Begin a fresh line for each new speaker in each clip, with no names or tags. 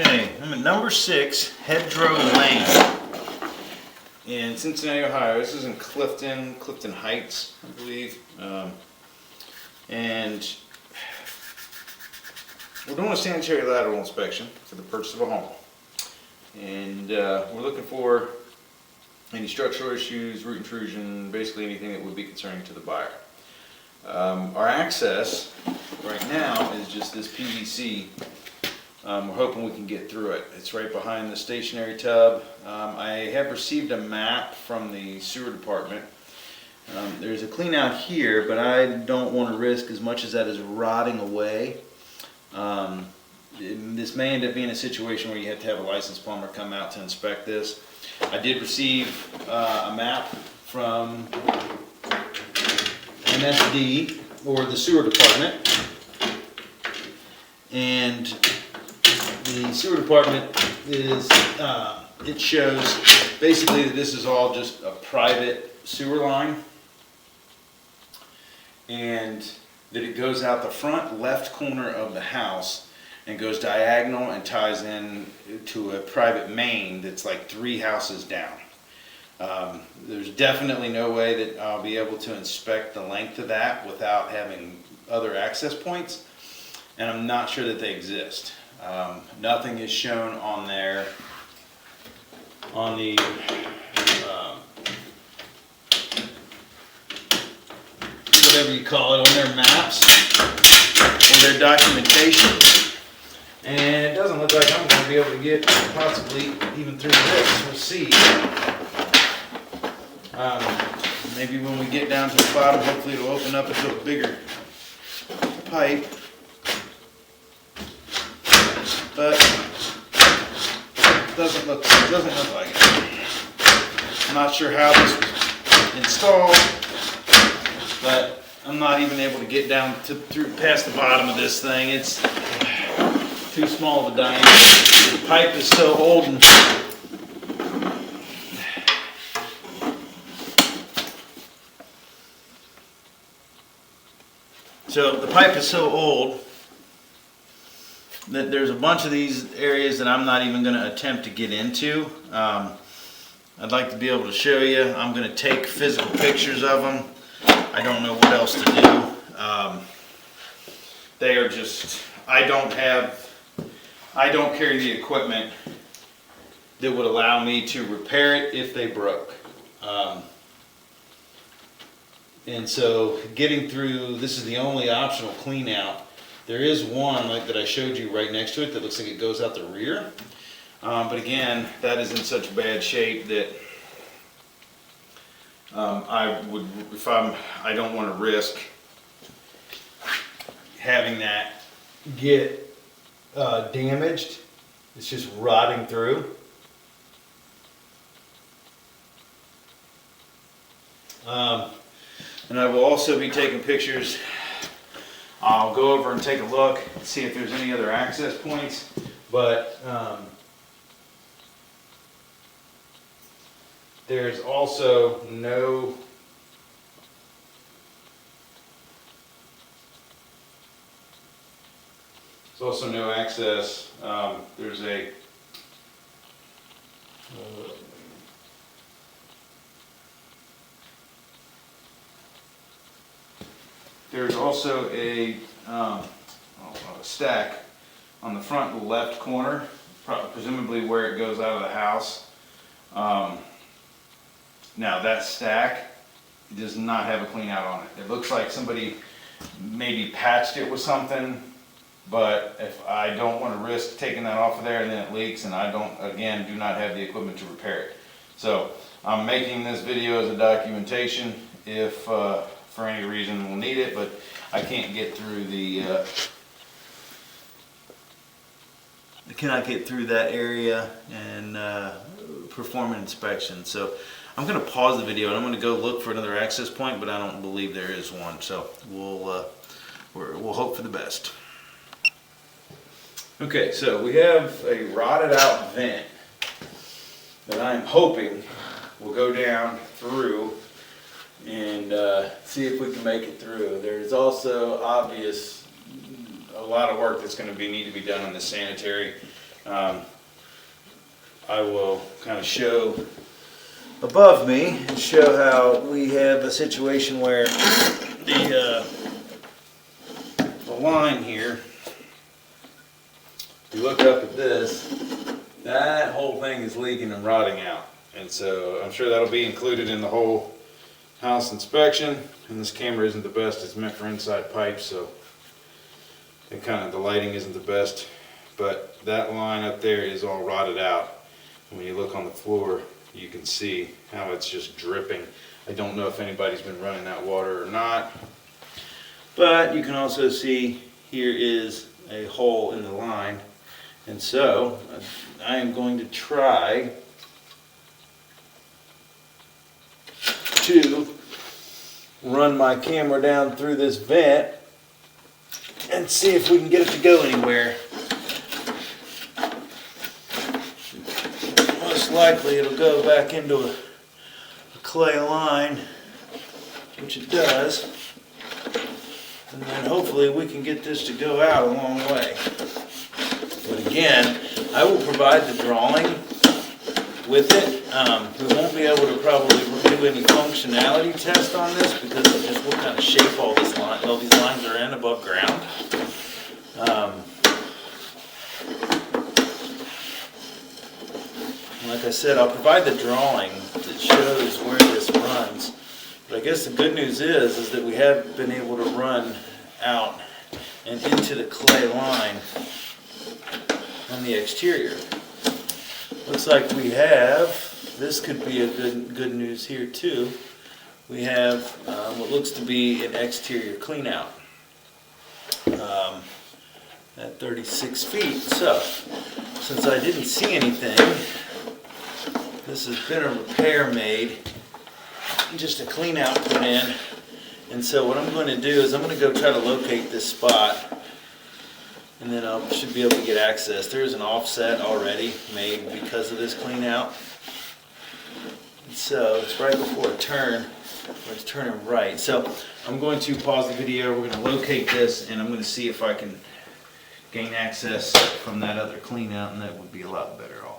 Okay, I'm at number 6, Hedgerow Lane in Cincinnati, Ohio. This is in Clifton Heights, I believe. And we're doing a sanitary lateral inspection for the purchase of a home. And we're looking for any structural issues, root intrusion, basically anything that would be concerning to the buyer. Our access right now is just this PVC. We're hoping we can get through it. It's right behind the stationary tub. I have received a map from the sewer department. There's a clean out here, but I don't want to risk as much as that is rotting away. This may end up being a situation where you have to have a licensed plumber come out to inspect this. I did receive a map from MSD, or the sewer department, and the sewer department is, it shows basically that this is all just a private sewer line, and that it goes out the front left corner of the house and goes diagonal and ties in to a private main that's like 3 houses down. There's definitely no way that I'll be able to inspect the length of that without having other access points, and I'm not sure that they exist. Nothing is shown on there, on the whatever you call it, on their maps or their documentation, and it doesn't look like I'm going to be able to get possibly even through this. We'll see. Maybe when we get down to the bottom, hopefully it'll open up into a bigger pipe. But it doesn't look like it. I'm not sure how this was installed, but I'm not even able to get down through past the bottom of this thing. It's too small of a diameter. The pipe is so old and that there's a bunch of these areas that I'm not even going to attempt to get into. I'd like to be able to show you. I'm going to take physical pictures of them. I don't know what else to do. They are just, I don't carry the equipment that would allow me to repair it if they broke. And so getting through, this is the only optional clean out. There is one like that I showed you right next to it that looks like it goes out the rear. But again, that is in such bad shape that I don't want to risk having that get damaged. It's just rotting through. And I will also be taking pictures. I'll go over and take a look and see if there's any other access points, but there's also no access. There's a there's also a stack on the front left corner, presumably where it goes out of the house. Now that stack does not have a clean out on it. It looks like somebody maybe patched it with something, but if I don't want to risk taking that off of there and then it leaks, and I do not have the equipment to repair it. So I'm making this video as a documentation if for any reason we'll need it, but I can't get through I cannot get through that area and perform an inspection. So I'm going to pause the video and I'm going to go look for another access point, but I don't believe there is one. So we'll hope for the best. Okay, so we have a rotted out vent that I'm hoping will go down through and see if we can make it through. There's also a lot of work that's going to need to be done on the sanitary I will kind of show above me and show how we have a situation where the line here, if you look up at this, that whole thing is leaking and rotting out. And so I'm sure that'll be included in the whole house inspection. And this camera isn't the best, it's meant for inside pipes, so the lighting isn't the best. But that line up there is all rotted out. And when you look on the floor, you can see how it's just dripping. I don't know if anybody's been running that water or not. But you can also see here is a hole in the line. And so I am going to try to run my camera down through this vent and see if we can get it to go anywhere. Most likely it'll go back into a clay line, which it does, and then hopefully we can get this to go out a long way. But again, I will provide the drawing with it. We won't be able to probably do any functionality test on this because of just what kind of shape all these lines are in above ground. Like I said, I'll provide the drawing that shows where this runs. But I guess the good news is that we have been able to run out and into the clay line on the exterior. Looks like we have, this could be a good news here too. We have what looks to be an exterior clean out at 36 feet. So, since I didn't see anything, this has been a repair made, just a clean out put in. And so what I'm going to do is I'm going to go try to locate this spot, and then I should be able to get access. There's an offset already made because of this clean out. And so it's right before a turn, where it's turning right. So I'm going to pause the video, we're going to locate this, and I'm going to see if I can gain access from that other clean out, and that would be a lot better off.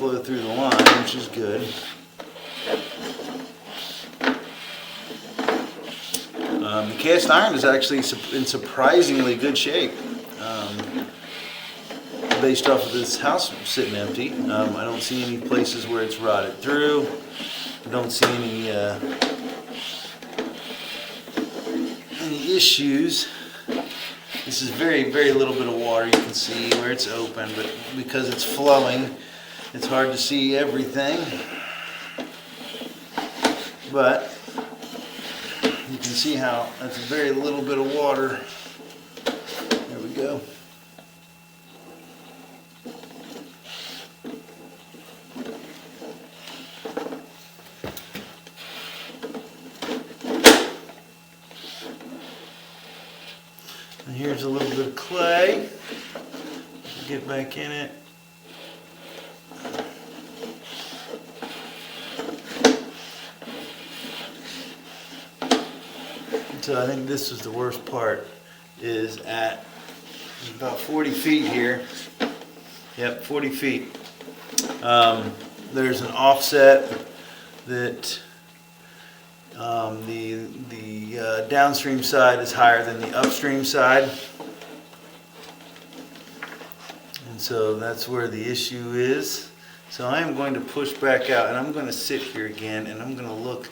flow through the line, which is good. The cast iron is actually in surprisingly good shape. Based off of this house sitting empty, I don't see any places where it's rotted through. I don't see any issues. This is very little bit of water. You can see where it's open, but because it's flowing, it's hard to see everything. But you can see how that's very little bit of water. There we go. And here's a little bit of clay. Get back in it. So I think this is the worst part, is at about 40 feet here. Yep, 40 feet. There's an offset that the downstream side is higher than the upstream side. And so that's where the issue is. So I am going to push back out, and I'm going to sit here again, and I'm going to look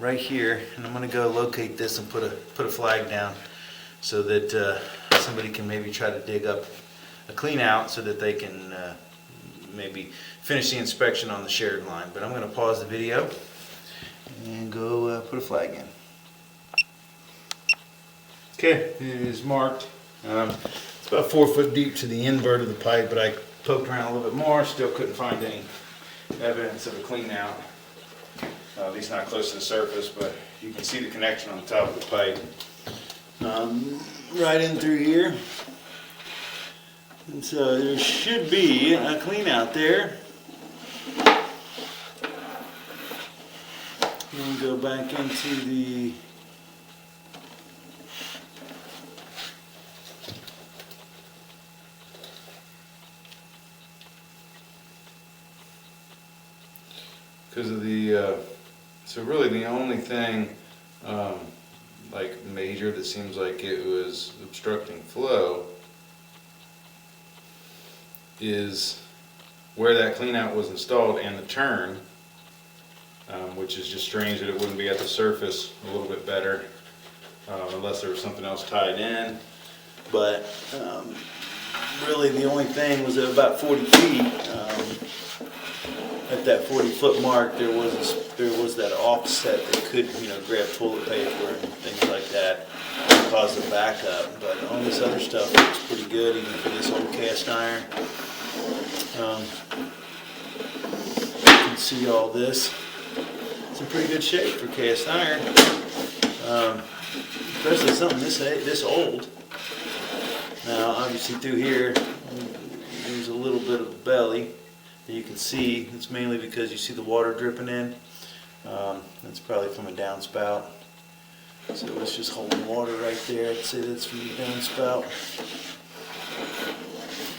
right here, and I'm going to go locate this and put a flag down so that somebody can maybe try to dig up a clean out so that they can maybe finish the inspection on the shared line. But I'm going to pause the video and go put a flag in. Okay, it is marked. It's about 4 foot deep to the invert of the pipe, but I poked around a little bit more, still couldn't find any evidence of a clean out. At least not close to the surface, but you can see the connection on the top of the pipe. Right in through here. And so there should be a clean out there. And go back into the because of the so really the only thing like major that seems like it was obstructing flow is where that cleanout was installed and the turn, which is just strange that it wouldn't be at the surface a little bit better unless there was something else tied in. But really the only thing was at about 40 feet. At that 40-foot mark, there was that offset that could, grab toilet paper and things like that and cause a backup. But all this other stuff looks pretty good, even for this old cast iron. You can see all this. It's in pretty good shape for cast iron, especially something this old. Now, obviously, through here, there's a little bit of belly. You can see it's mainly because you see the water dripping in. That's probably from a downspout. So it's just holding water right there. I'd say that's from the downspout.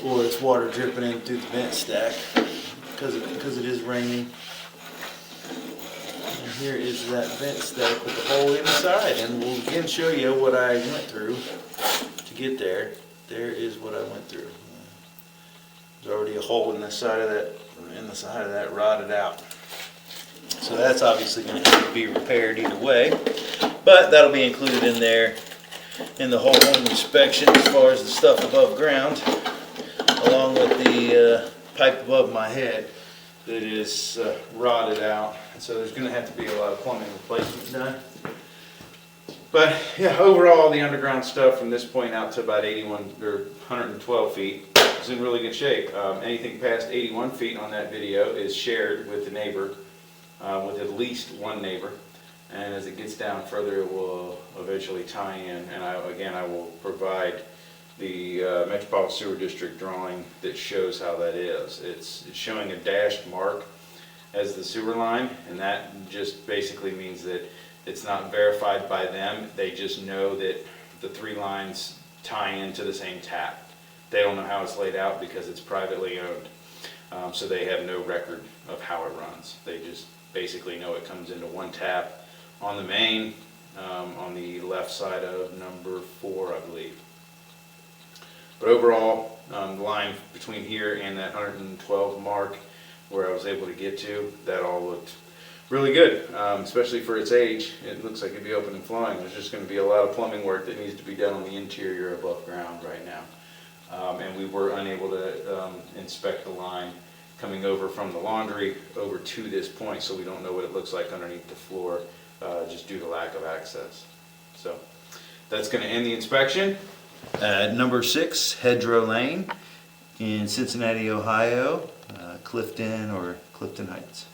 Or it's water dripping in through the vent stack because it is raining. And here is that vent stack with the hole inside. And we'll again show you what I went through to get there. There is what I went through. There's already a hole in the side of that rotted out. So that's obviously going to have to be repaired either way, but that'll be included in there in the whole home inspection as far as the stuff above ground, along with the pipe above my head that is rotted out. So there's going to have to be a lot of plumbing replacement done. But yeah, overall the underground stuff from this point out to about 81 or 112 feet is in really good shape. Anything past 81 feet on that video is shared with the neighbor, with at least one neighbor. And as it gets down further, it will eventually tie in. And I will provide the Metropolitan Sewer District drawing that shows how that is. It's showing a dashed mark as the sewer line, and that just basically means that it's not verified by them. They just know that the three lines tie into the same tap. They don't know how it's laid out because it's privately owned.
so they have no record of how it runs. They just basically know it comes into one tap on the main, on the left side of number 4, I believe. But overall, the line between here and that 112 mark where I was able to get to, that all looked really good, especially for its age. It looks like it'd be open and flowing. There's just going to be a lot of plumbing work that needs to be done on the interior above ground right now. And we were unable to inspect the line coming over from the laundry over to this point, so we don't know what it looks like underneath the floor, just due to lack of access. So that's going to end the inspection. Number 6, Hedgerow Lane in Cincinnati, Ohio, Clifton or Clifton Heights.